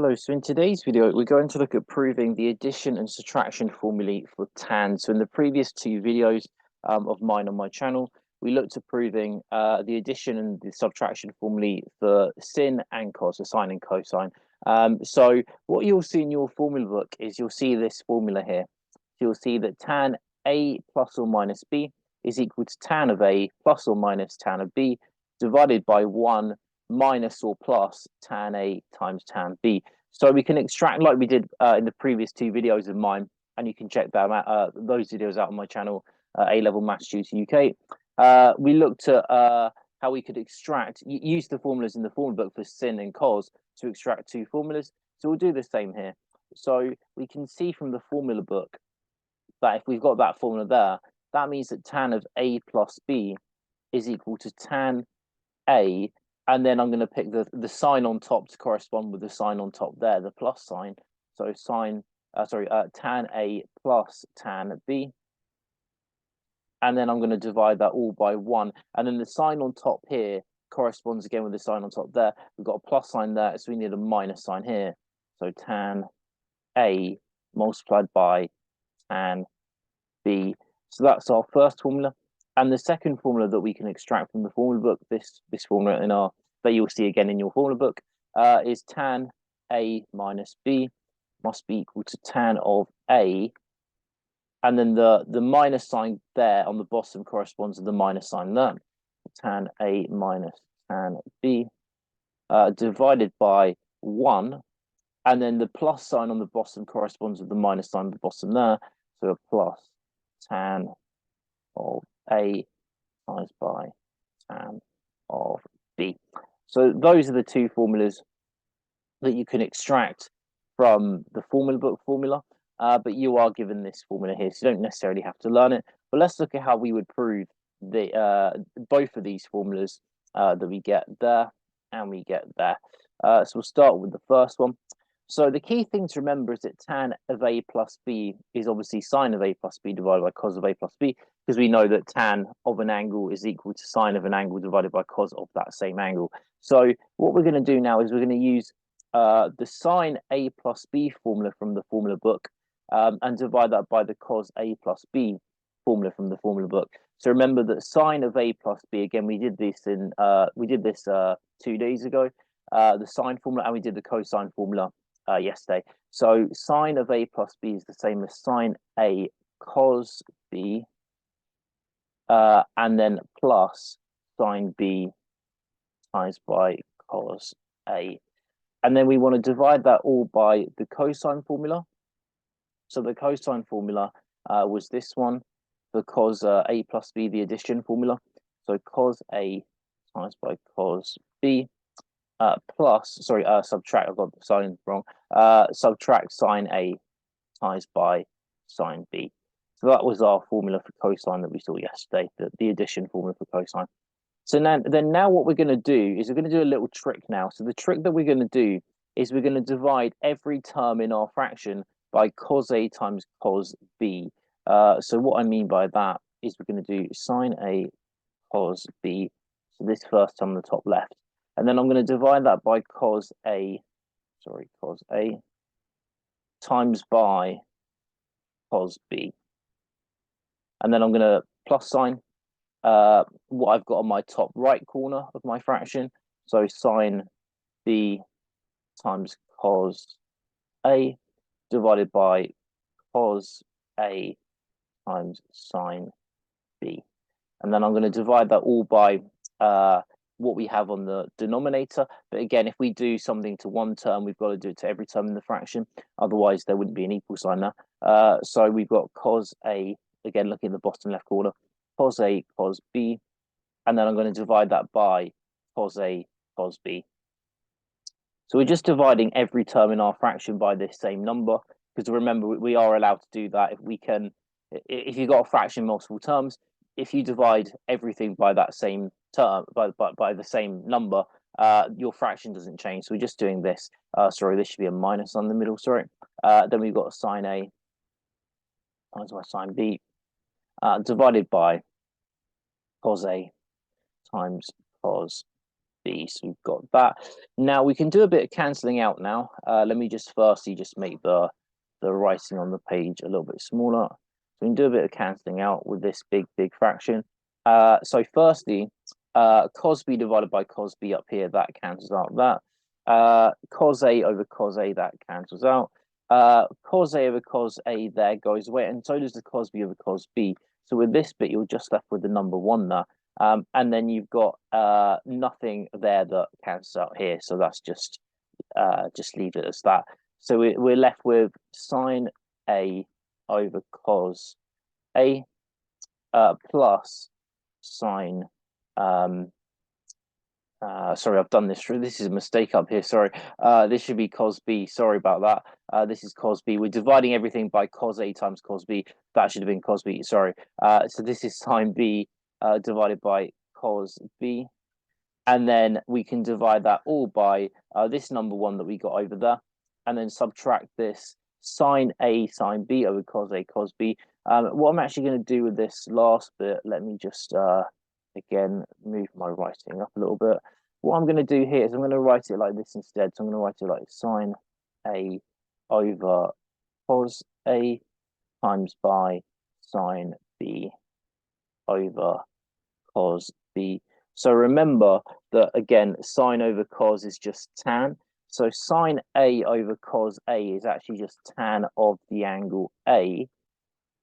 Hello, so in today's video, we're going to look at proving the addition and subtraction formulae for tan. So in the previous two videos of mine on my channel, we looked at proving the addition and the subtraction formulae for sin and cos, so sine and cosine. So what you'll see in your formula book is you'll see this formula here. You'll see that tan A plus or minus B is equal to tan of A plus or minus tan of B divided by 1 minus or plus tan A times tan B. So we can extract like we did in the previous two videos of mine, and you can check them out, those videos out on my channel, A-Level Maths Tutor UK. We looked at how we could use the formulas in the formula book for sin and cos to extract two formulas. So we'll do the same here. So we can see from the formula book that if we've got that formula there, that means that tan of A plus B is equal to tan A, and then I'm going to pick the sign on top to correspond with the sign on top there, the plus sign. So tan A plus tan B. And then I'm going to divide that all by 1. And then the sign on top here corresponds again with the sign on top there. We've got a plus sign there, so we need a minus sign here. So tan A multiplied by tan B. So that's our first formula. And the second formula that we can extract from the formula book, this formula that you'll see again in your formula book, is tan A minus B must be equal to tan of A. And then the minus sign there on the bottom corresponds to the minus sign there. Tan A minus tan B divided by 1. And then the plus sign on the bottom corresponds with the minus sign on the bottom there. So a plus tan of A times by tan of B. So those are the two formulas that you can extract from the formula book formula, but you are given this formula here, so you don't necessarily have to learn it. But let's look at how we would prove the both of these formulas that we get there and we get there. So we'll start with the first one. So the key thing to remember is that tan of A plus B is obviously sine of A plus B divided by cos of A plus B, because we know that tan of an angle is equal to sine of an angle divided by cos of that same angle. So what we're going to do now is we're going to use the sine A plus B formula from the formula book and divide that by the cos A plus B formula from the formula book. So remember that sine of A plus B, again, we did this 2 days ago, the sine formula, and we did the cosine formula yesterday. So sine of A plus B is the same as sine A cos B, and then plus sine B times by cos A. And then we want to divide that all by the cosine formula. So the cosine formula was this one, for cos A plus B, the addition formula. So cos A times by cos B. Subtract, I got the sign wrong, subtract sine A times by sine B. So that was our formula for cosine that we saw yesterday, the addition formula for cosine. So now what we're going to do is we're going to do a little trick now. So the trick that we're going to do is we're going to divide every term in our fraction by cos A times cos B. So what I mean by that is we're going to do sine A cos B, so this first term on the top left. And then I'm going to divide that by cos A times by cos B. And then I'm going to plus sign what I've got on my top right corner of my fraction. So sine B times cos A divided by cos A times sine B. And then I'm going to divide that all by what we have on the denominator. But again, if we do something to one term, we've got to do it to every term in the fraction. Otherwise, there wouldn't be an equal sign there. So we've got cos A, again, looking at the bottom left corner, cos A cos B. And then I'm going to divide that by cos A cos B. So we're just dividing every term in our fraction by this same number, because remember, we are allowed to do that if you've got a fraction multiple terms. If you divide everything by that same term, by the same number, your fraction doesn't change. So we're just doing this. Sorry, this should be a minus on the middle. Sorry. Then we've got sine A times by sine B divided by cos A times cos B. So we've got that. Now we can do a bit of cancelling out now. Let me just firstly just make the writing on the page a little bit smaller. So we can do a bit of cancelling out with this big fraction. So firstly, cos B divided by cos B up here, that cancels out that. Cos A over cos A, that cancels out. Cos A over cos A there goes away, and so does the cos B over cos B. So with this bit, you're just left with the number 1 there. And then you've got nothing there that cancels out here. So that's just leave it as that. So we're left with sine A over cos A plus sine sorry, I've done this. This is a mistake up here. Sorry, this should be cos B. Sorry about that. This is cos B. We're dividing everything by cos A times cos B. That should have been cos B. Sorry. So this is sine B divided by cos B, and then we can divide that all by this number 1 that we got over there, and then subtract this sine A sine B over cos A cos B. What I'm actually going to do with this last bit, let me just again move my writing up a little bit. What I'm going to do here is I'm going to write it like this instead. So I'm going to write it like sine A over cos A times by sine B over cos B. So remember that again, sine over cos is just tan. So sine A over cos A is actually just tan of the angle A,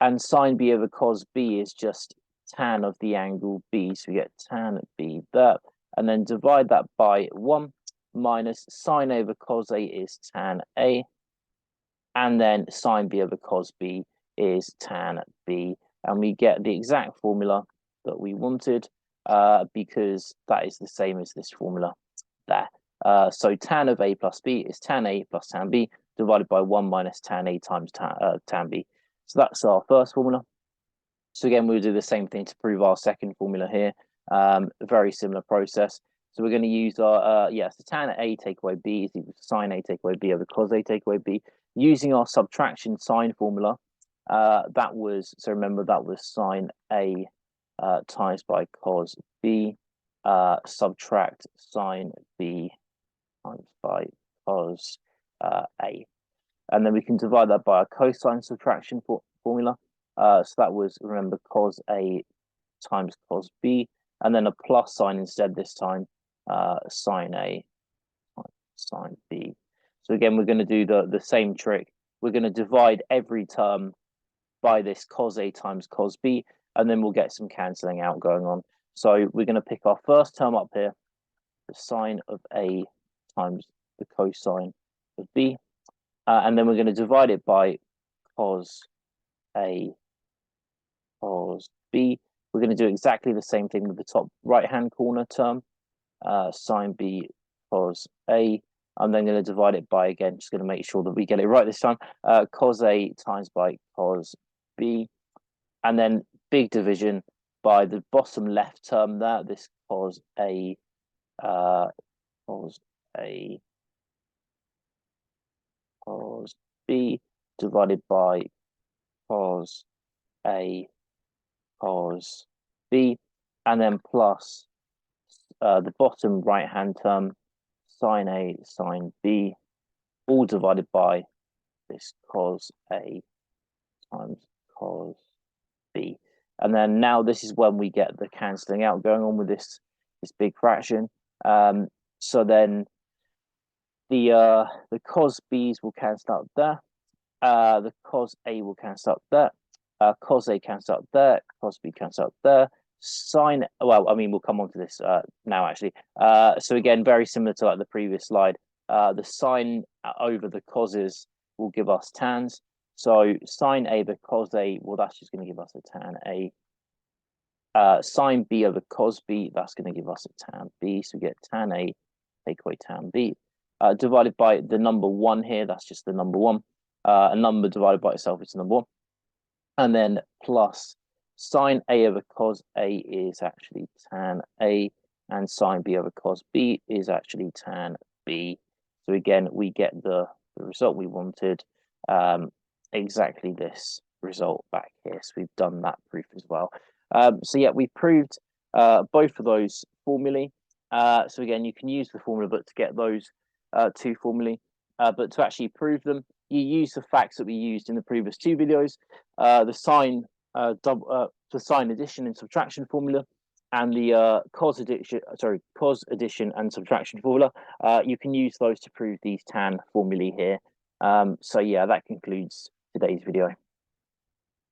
and sine B over cos B is just tan of the angle B. So we get tan B there, and then divide that by 1 minus sine over cos A is tan A, and then sine B over cos B is tan B, and we get the exact formula that we wanted because that is the same as this formula there. So tan of A plus B is tan A plus tan B divided by 1 minus tan A times tan B. So that's our first formula. So again, we'll do the same thing to prove our second formula here. Very similar process. So we're going to use our, so tan A take away B is equal to sine A take away B over cos A take away B. Using our subtraction sine formula, that was, so remember that was sine A times by cos B, subtract sine B times by cos A. And then we can divide that by a cosine subtraction formula. So that was, remember, cos A times cos B, and then a plus sign instead this time, sine A times sine B. So again, we're going to do the same trick. We're going to divide every term by this cos A times cos B, and then we'll get some cancelling out going on. So we're going to pick our first term up here, the sine of A times the cosine of B, and then we're going to divide it by cos A cos B. We're going to do exactly the same thing with the top right-hand corner term, sine B cos A. I'm then going to divide it by, again, just going to make sure that we get it right this time, cos A times by cos B. And then big division by the bottom left term there, this cos A cos B divided by cos A cos B, and then plus the bottom right hand term sine A sine B, all divided by this cos A times cos B. And then now this is when we get the cancelling out going on with this big fraction. So then the cos B's will cancel out there, the cos A will cancel out there, cos A cancel out there, cos B cancel out there, sine, well, I mean, we'll come on to this now actually. So again, very similar to like the previous slide, the sine over the coses will give us tans. So sine A over cos A, well, that's just going to give us a tan A. Sine B over cos B, that's going to give us a tan B. So we get tan A, take away tan B. Divided by the number 1 here, that's just the number 1. A number divided by itself is number 1. And then plus sine A over cos A is actually tan A, and sine B over cos B is actually tan B. So again, we get the result we wanted, exactly this result back here. So we've done that proof as well. So yeah, we proved both of those formulae. So again, you can use the formula book to get those two formulae, but to actually prove them, you use the facts that we used in the previous two videos, the sine addition and subtraction formula, and the cos addition and subtraction formula. You can use those to prove these tan formulae here. So yeah, that concludes today's video.